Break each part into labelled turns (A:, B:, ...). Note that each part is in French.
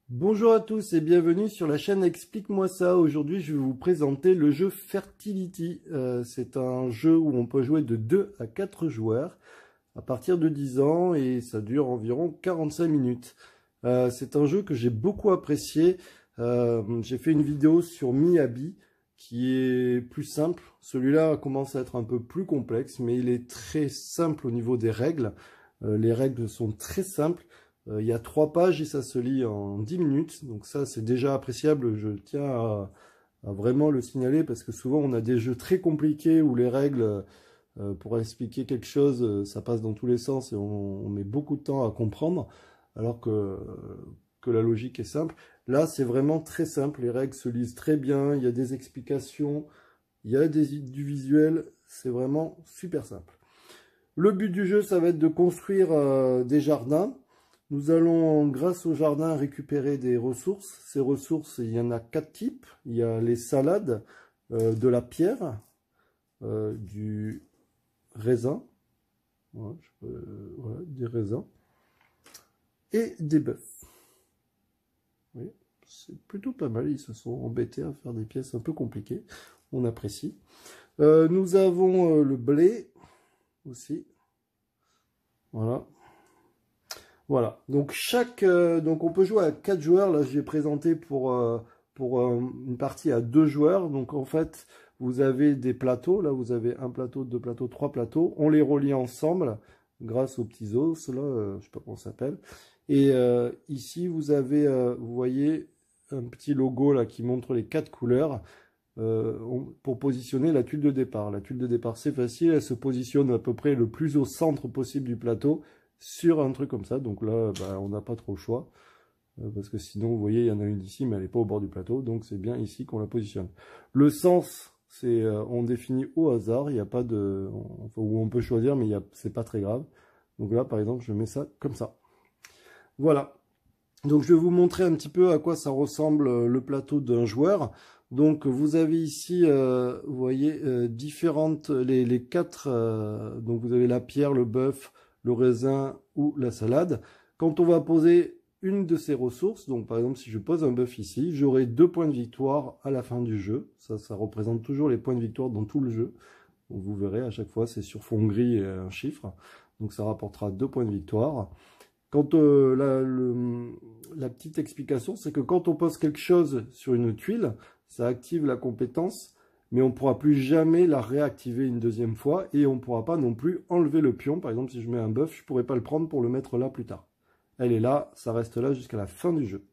A: Bonjour à tous et bienvenue sur la chaîne Explique-moi ça. Aujourd'hui, je vais vous présenter le jeu Fertility. C'est un jeu où on peut jouer de 2 à 4 joueurs à partir de 10 ans et ça dure environ 45 minutes. C'est un jeu que j'ai beaucoup apprécié. J'ai fait une vidéo sur Miyabi qui est plus simple. Celui-là commence à être un peu plus complexe, mais il est très simple au niveau des règles. Les règles sont très simples. Il y a 3 pages et ça se lit en 10 minutes. Donc ça, c'est déjà appréciable. Je tiens à vraiment le signaler parce que souvent, on a des jeux très compliqués où les règles, pour expliquer quelque chose, ça passe dans tous les sens et on met beaucoup de temps à comprendre, alors que la logique est simple. Là, c'est vraiment très simple. Les règles se lisent très bien. Il y a des explications, il y a du visuel. C'est vraiment super simple. Le but du jeu, ça va être de construire des jardins. Nous allons, grâce au jardin, récupérer des ressources. Ces ressources, il y en a 4 types. Il y a les salades, de la pierre, du raisin, voilà, voilà, des raisins, et des bœufs. Oui, c'est plutôt pas mal. Ils se sont embêtés à faire des pièces un peu compliquées. On apprécie. Nous avons le blé aussi. Voilà. Voilà, donc donc on peut jouer à 4 joueurs. Là, j'ai présenté pour une partie à 2 joueurs. Donc en fait, vous avez des plateaux. Là, vous avez un plateau, 2 plateaux, 3 plateaux. On les relie ensemble grâce aux petits os. Là, je sais pas comment ça s'appelle. Et ici, vous avez, vous voyez, un petit logo là qui montre les 4 couleurs pour positionner la tuile de départ. La tuile de départ, c'est facile. Elle se positionne à peu près le plus au centre possible du plateau, sur un truc comme ça. Donc là, bah, on n'a pas trop le choix. Parce que sinon, vous voyez, il y en a une ici, mais elle n'est pas au bord du plateau. Donc c'est bien ici qu'on la positionne. Le sens, c'est on définit au hasard. Il n'y a pas de... où on peut choisir, mais c'est pas très grave. Donc là, par exemple, je mets ça comme ça. Voilà. Donc je vais vous montrer un petit peu à quoi ça ressemble le plateau d'un joueur. Donc vous avez ici, vous voyez, différentes, les 4, donc vous avez la pierre, le bœuf, le raisin ou la salade. Quand on va poser une de ces ressources, donc par exemple si je pose un bœuf ici, j'aurai 2 points de victoire à la fin du jeu. Ça représente toujours les points de victoire dans tout le jeu. Donc vous verrez, à chaque fois c'est sur fond gris et un chiffre. Donc ça rapportera 2 points de victoire. Quand la petite explication, c'est que quand on pose quelque chose sur une tuile, ça active la compétence, mais on ne pourra plus jamais la réactiver une deuxième fois, et on ne pourra pas non plus enlever le pion. Par exemple, si je mets un bœuf, je ne pourrai pas le prendre pour le mettre là plus tard. Elle est là, ça reste là jusqu'à la fin du jeu.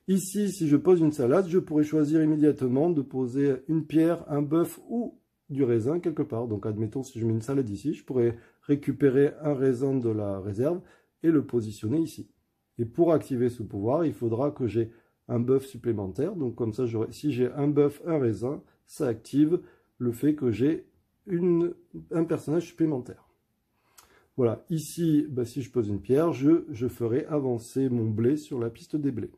A: Ici, si je pose une salade, je pourrais choisir immédiatement de poser une pierre, un bœuf ou du raisin quelque part. Donc admettons, si je mets une salade ici, je pourrais récupérer un raisin de la réserve et le positionner ici. Et pour activer ce pouvoir, il faudra que j'ai un bœuf supplémentaire. Donc comme ça, si j'ai un bœuf, un raisin, ça active le fait que j'ai un personnage supplémentaire. Voilà, ici, bah, si je pose une pierre, je ferai avancer mon blé sur la piste des blés.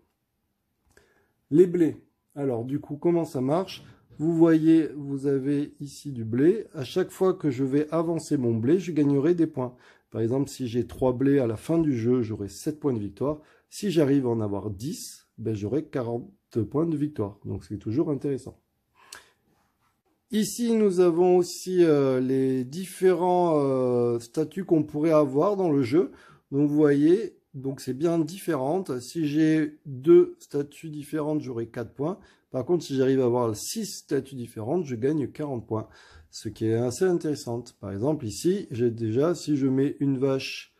A: Les blés, alors du coup, comment ça marche? Vous voyez, vous avez ici du blé. À chaque fois que je vais avancer mon blé, je gagnerai des points. Par exemple, si j'ai 3 blés à la fin du jeu, j'aurai 7 points de victoire. Si j'arrive à en avoir 10, ben, j'aurai 40 points de victoire. Donc c'est toujours intéressant. Ici, nous avons aussi les différents statuts qu'on pourrait avoir dans le jeu. Donc vous voyez, donc c'est bien différentes. Si j'ai 2 statuts différentes, j'aurai 4 points. Par contre, si j'arrive à avoir 6 statuts différentes, je gagne 40 points. Ce qui est assez intéressant. Par exemple, ici, j'ai déjà, si je mets une vache,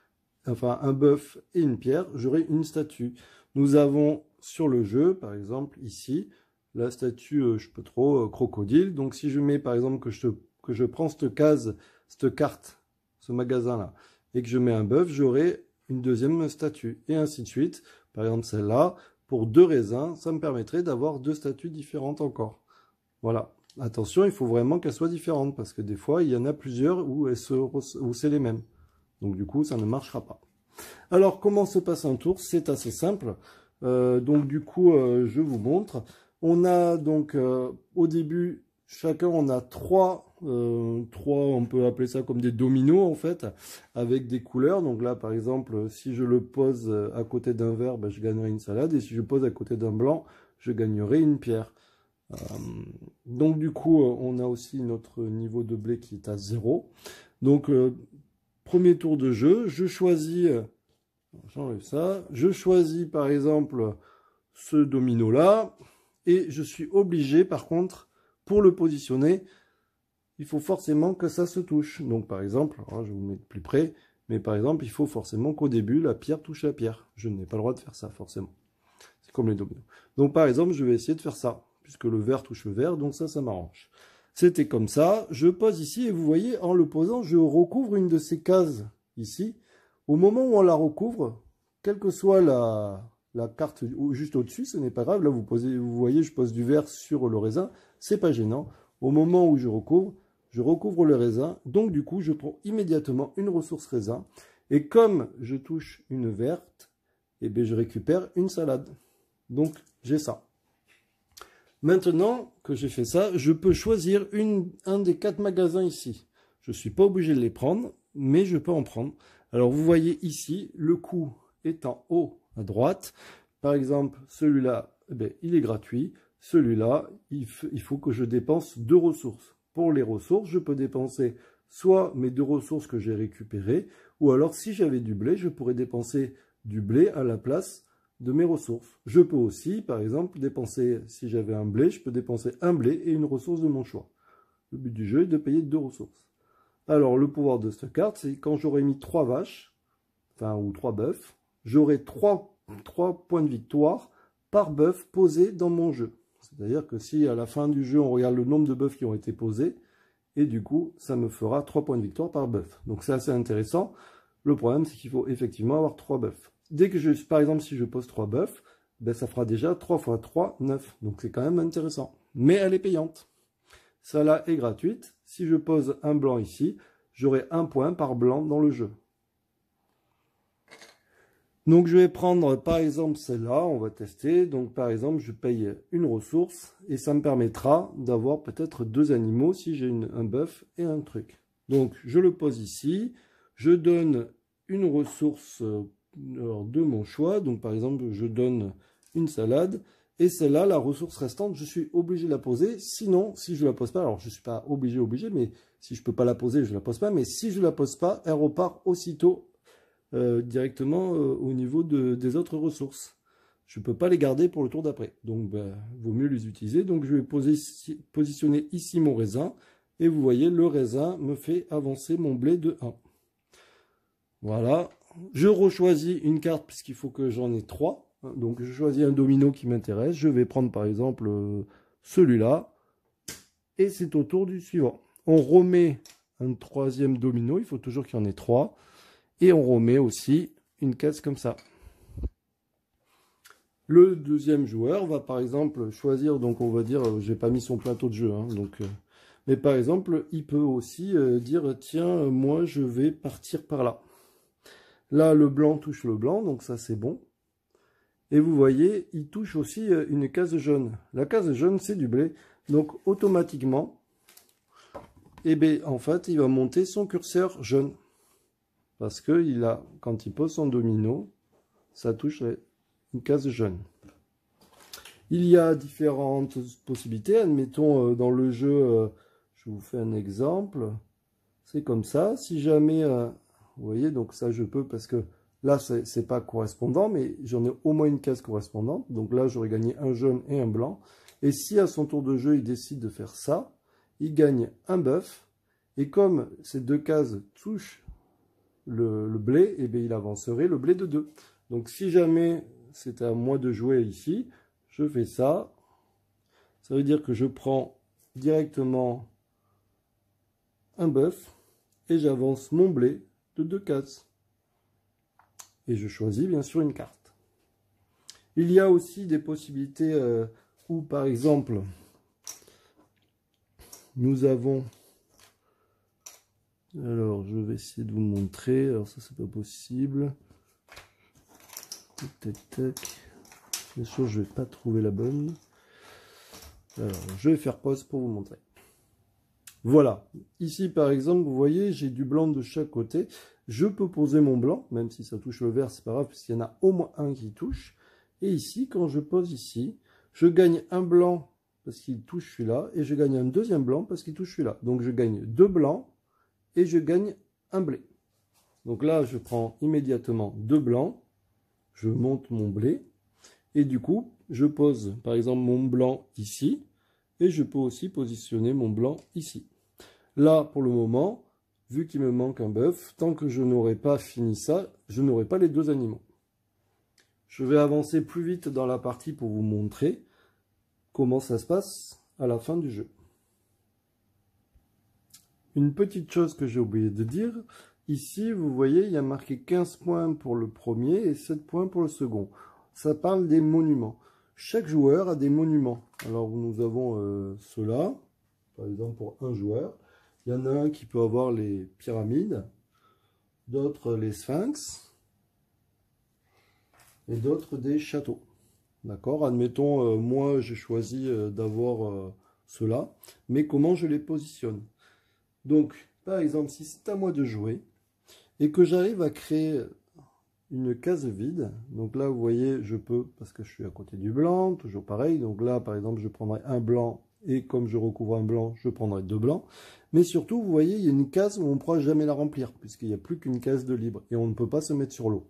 A: enfin un bœuf et une pierre, j'aurai une statue. Nous avons sur le jeu, par exemple, ici, la statue, je peux trop, crocodile. Donc si je mets par exemple que je prends cette case, cette carte, ce magasin-là, et que je mets un bœuf, j'aurai une deuxième statue. Et ainsi de suite. Par exemple celle-là, pour 2 raisins, ça me permettrait d'avoir 2 statues différentes encore. Voilà. Attention, il faut vraiment qu'elles soient différentes, parce que des fois, il y en a plusieurs où c'est les mêmes. Donc du coup, ça ne marchera pas. Alors, comment se passe un tour? C'est assez simple. Donc du coup, je vous montre. On a donc au début chacun on a trois, on peut appeler ça comme des dominos en fait, avec des couleurs. Donc là par exemple, si je le pose à côté d'un vert, ben, je gagnerai une salade, et si je pose à côté d'un blanc, je gagnerai une pierre. Donc du coup, on a aussi notre niveau de blé qui est à 0. Donc premier tour de jeu, je choisis, j'enlève ça, je choisis par exemple ce domino là, et je suis obligé par contre, pour le positionner, il faut forcément que ça se touche. Donc par exemple, alors je vais vous mettre plus près, mais par exemple, il faut forcément qu'au début, la pierre touche la pierre. Je n'ai pas le droit de faire ça, forcément. C'est comme les dominos. Donc par exemple, je vais essayer de faire ça, puisque le vert touche le vert, donc ça m'arrange. C'était comme ça, je pose ici, et vous voyez, en le posant, je recouvre une de ces cases, ici. Au moment où on la recouvre, quelle que soit la carte juste au-dessus, ce n'est pas grave. Là, vous voyez, je pose du vert sur le raisin, c'est pas gênant. Au moment où je recouvre le raisin, donc du coup, je prends immédiatement une ressource raisin. Et comme je touche une verte, eh bien, je récupère une salade. Donc, j'ai ça. Maintenant que j'ai fait ça, je peux choisir un des 4 magasins ici. Je ne suis pas obligé de les prendre, mais je peux en prendre. Alors, vous voyez ici, le coût est en haut à droite. Par exemple, celui-là, eh bien, il est gratuit. Celui-là, il faut que je dépense 2 ressources. Pour les ressources, je peux dépenser soit mes 2 ressources que j'ai récupérées, ou alors si j'avais du blé, je pourrais dépenser du blé à la place de mes ressources. Je peux aussi, par exemple, dépenser, si j'avais un blé, je peux dépenser un blé et une ressource de mon choix. Le but du jeu est de payer 2 ressources. Alors, le pouvoir de cette carte, c'est quand j'aurai mis 3 vaches, enfin, ou 3 bœufs, j'aurai 3 points de victoire par bœuf posé dans mon jeu. C'est-à-dire que si à la fin du jeu, on regarde le nombre de bœufs qui ont été posés, et du coup, ça me fera 3 points de victoire par bœuf. Donc c'est assez intéressant. Le problème, c'est qu'il faut effectivement avoir 3 bœufs. Dès que par exemple, si je pose 3 bœufs, ben, ça fera déjà 3 x 3, 9. Donc c'est quand même intéressant. Mais elle est payante. Celle-là est gratuite. Si je pose un blanc ici, j'aurai 1 point par blanc dans le jeu. Donc je vais prendre par exemple celle-là, on va tester. Donc par exemple, je paye une ressource et ça me permettra d'avoir peut-être 2 animaux si j'ai un bœuf et un truc. Donc je le pose ici, je donne une ressource de mon choix. Donc par exemple, je donne une salade et celle-là, la ressource restante, je suis obligé de la poser. Sinon, si je ne la pose pas, alors je ne suis pas obligé, mais si je ne peux pas la poser, je ne la pose pas. Mais si je ne la pose pas, elle repart aussitôt directement au niveau des autres ressources. Je ne peux pas les garder pour le tour d'après. Donc, vaut mieux les utiliser. Donc, je vais positionner ici mon raisin. Et vous voyez, le raisin me fait avancer mon blé de 1. Voilà. Je rechoisis une carte puisqu'il faut que j'en ai 3. Donc, je choisis un domino qui m'intéresse. Je vais prendre par exemple celui-là. Et c'est au tour du suivant. On remet un 3e domino. Il faut toujours qu'il y en ait 3. Et on remet aussi une case comme ça. Le 2e joueur va par exemple choisir, donc on va dire, j'ai pas mis son plateau de jeu, hein, mais par exemple, il peut aussi dire, tiens, moi je vais partir par là. Là, le blanc touche le blanc, donc ça c'est bon. Et vous voyez, il touche aussi une case jaune. La case jaune, c'est du blé. Donc automatiquement, eh bien, en fait, il va monter son curseur jaune. Parce que quand il pose son domino, ça touche une case jaune. Il y a différentes possibilités. Admettons, dans le jeu, je vous fais un exemple. C'est comme ça. Si jamais, vous voyez, donc ça je peux parce que là, c'est pas correspondant, mais j'en ai au moins une case correspondante. Donc là, j'aurais gagné un jaune et un blanc. Et si à son tour de jeu, il décide de faire ça, il gagne un bœuf. Et comme ces 2 cases touchent le blé, et bien il avancerait le blé de 2. Donc si jamais c'est à moi de jouer ici, je fais ça. Ça veut dire que je prends directement un bœuf et j'avance mon blé de 2 cases. Et je choisis bien sûr une carte. Il y a aussi des possibilités où par exemple nous avons... Alors, je vais essayer de vous montrer. Alors, ça, c'est pas possible. Tac, tac. Bien sûr, je vais pas trouver la bonne. Alors, je vais faire pause pour vous montrer. Voilà. Ici, par exemple, vous voyez, j'ai du blanc de chaque côté. Je peux poser mon blanc, même si ça touche le vert, c'est pas grave, puisqu'il y en a au moins un qui touche. Et ici, quand je pose ici, je gagne un blanc parce qu'il touche celui-là, et je gagne un deuxième blanc parce qu'il touche celui-là. Donc je gagne 2 blancs et je gagne un blé. Donc là, je prends immédiatement 2 blancs, je monte mon blé, et du coup, je pose par exemple mon blanc ici, et je peux aussi positionner mon blanc ici. Là, pour le moment, vu qu'il me manque un bœuf, tant que je n'aurai pas fini ça, je n'aurai pas les 2 animaux. Je vais avancer plus vite dans la partie pour vous montrer comment ça se passe à la fin du jeu. Une petite chose que j'ai oublié de dire, ici vous voyez il y a marqué 15 points pour le premier et 7 points pour le second. Ça parle des monuments. Chaque joueur a des monuments. Alors nous avons ceux-là, par exemple pour un joueur. Il y en a un qui peut avoir les pyramides, d'autres les sphinx et d'autres des châteaux. D'accord, admettons, moi j'ai choisi d'avoir cela, mais comment je les positionne? Donc, par exemple, si c'est à moi de jouer, et que j'arrive à créer une case vide, donc là vous voyez, je peux, parce que je suis à côté du blanc, toujours pareil, donc là par exemple je prendrai un blanc, et comme je recouvre un blanc, je prendrai 2 blancs, mais surtout vous voyez, il y a une case où on ne pourra jamais la remplir, puisqu'il n'y a plus qu'une case de libre, et on ne peut pas se mettre sur l'eau.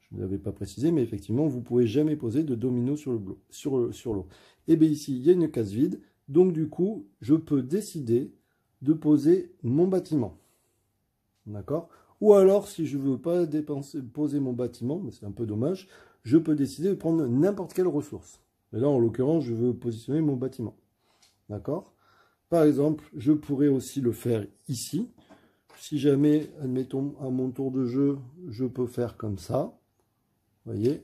A: Je ne l'avais pas précisé, mais effectivement, vous ne pouvez jamais poser de domino sur l'eau. Et bien ici, il y a une case vide. Donc du coup, je peux décider de poser mon bâtiment. D'accord? Ou alors, si je ne veux pas poser mon bâtiment, mais c'est un peu dommage, je peux décider de prendre n'importe quelle ressource. Mais là, en l'occurrence, je veux positionner mon bâtiment. D'accord? Par exemple, je pourrais aussi le faire ici. Si jamais, admettons, à mon tour de jeu, je peux faire comme ça. Voyez,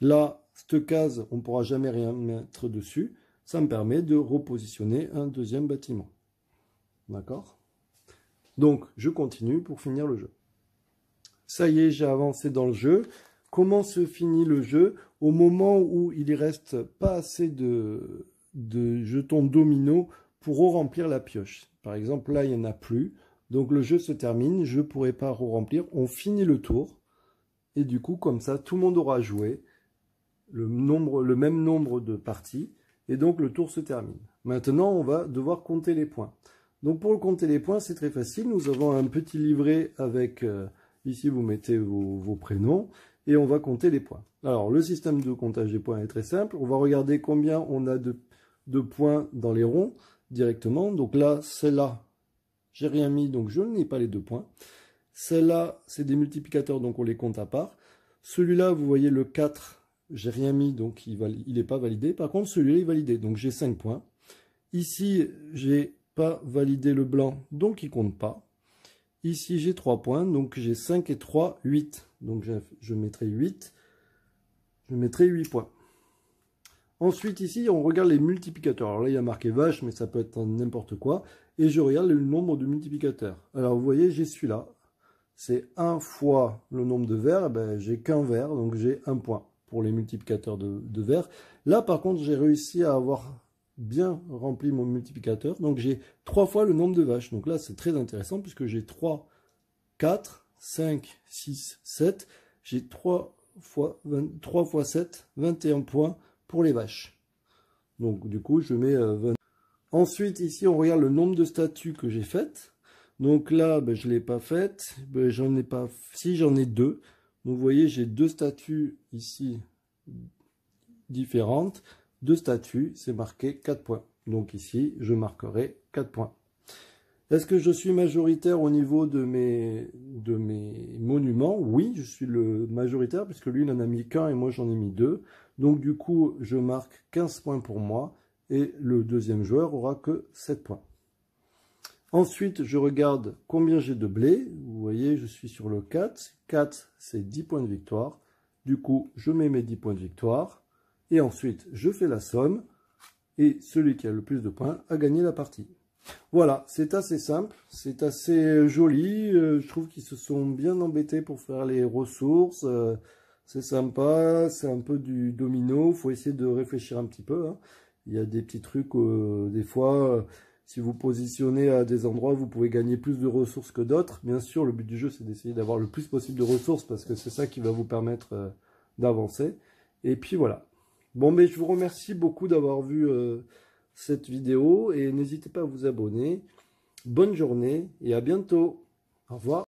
A: là, cette case, on ne pourra jamais rien mettre dessus. Ça me permet de repositionner un deuxième bâtiment. D'accord? Donc, je continue pour finir le jeu. Ça y est, j'ai avancé dans le jeu. Comment se finit le jeu? Au moment où il ne reste pas assez de jetons domino pour remplir la pioche. Par exemple, là, il n'y en a plus. Donc, le jeu se termine. Je ne pourrai pas remplir. On finit le tour. Et du coup, comme ça, tout le monde aura joué le même nombre de parties. Et donc, le tour se termine. Maintenant, on va devoir compter les points. Donc, pour compter les points, c'est très facile. Nous avons un petit livret avec... ici, vous mettez vos prénoms. Et on va compter les points. Alors, le système de comptage des points est très simple. On va regarder combien on a de points dans les ronds directement. Donc là, celle-là, j'ai rien mis, donc je n'ai pas les 2 points. Celle-là, c'est des multiplicateurs, donc on les compte à part. Celui-là, vous voyez le 4, j'ai rien mis, donc il n'est pas validé. Par contre, celui-là est validé, donc j'ai 5 points. Ici, j'ai pas validé le blanc, donc il ne compte pas. Ici, j'ai 3 points, donc j'ai 5 et 3, 8. Donc je mettrai 8. Je mettrai 8 points. Ensuite, ici, on regarde les multiplicateurs. Alors là, il y a marqué vache, mais ça peut être n'importe quoi. Et je regarde le nombre de multiplicateurs. Alors, vous voyez, j'ai celui-là. C'est 1 fois le nombre de verres, ben, j'ai qu'un verre, donc j'ai 1 point pour les multiplicateurs de verres. Là, par contre, j'ai réussi à avoir bien rempli mon multiplicateur, donc j'ai 3 fois le nombre de vaches. Donc là, c'est très intéressant, puisque j'ai 3, 4, 5, 6, 7. J'ai 3 fois 7, 21 points pour les vaches. Donc, du coup, je mets 20. Ensuite, ici, on regarde le nombre de statues que j'ai faites. Donc là, ben, je ne l'ai pas faite. Ben, j'en ai pas. Si, j'en ai 2. Donc vous voyez, j'ai 2 statues ici différentes. 2 statues, c'est marqué 4 points. Donc ici, je marquerai 4 points. Est-ce que je suis majoritaire au niveau de mes monuments? Oui, je suis le majoritaire, puisque lui, il n'en a mis qu'un et moi, j'en ai mis 2. Donc du coup, je marque 15 points pour moi. Et le deuxième joueur aura que 7 points. Ensuite, je regarde combien j'ai de blé. Vous voyez, je suis sur le 4. 4, c'est 10 points de victoire. Du coup, je mets mes 10 points de victoire. Et ensuite, je fais la somme. Et celui qui a le plus de points a gagné la partie. Voilà, c'est assez simple. C'est assez joli. Je trouve qu'ils se sont bien embêtés pour faire les ressources. C'est sympa. C'est un peu du domino. Il faut essayer de réfléchir un petit peu, hein. Il y a des petits trucs, des fois, si vous positionnez à des endroits, vous pouvez gagner plus de ressources que d'autres. Bien sûr, le but du jeu, c'est d'essayer d'avoir le plus possible de ressources parce que c'est ça qui va vous permettre d'avancer. Et puis voilà. Bon, mais je vous remercie beaucoup d'avoir vu cette vidéo et n'hésitez pas à vous abonner. Bonne journée et à bientôt. Au revoir.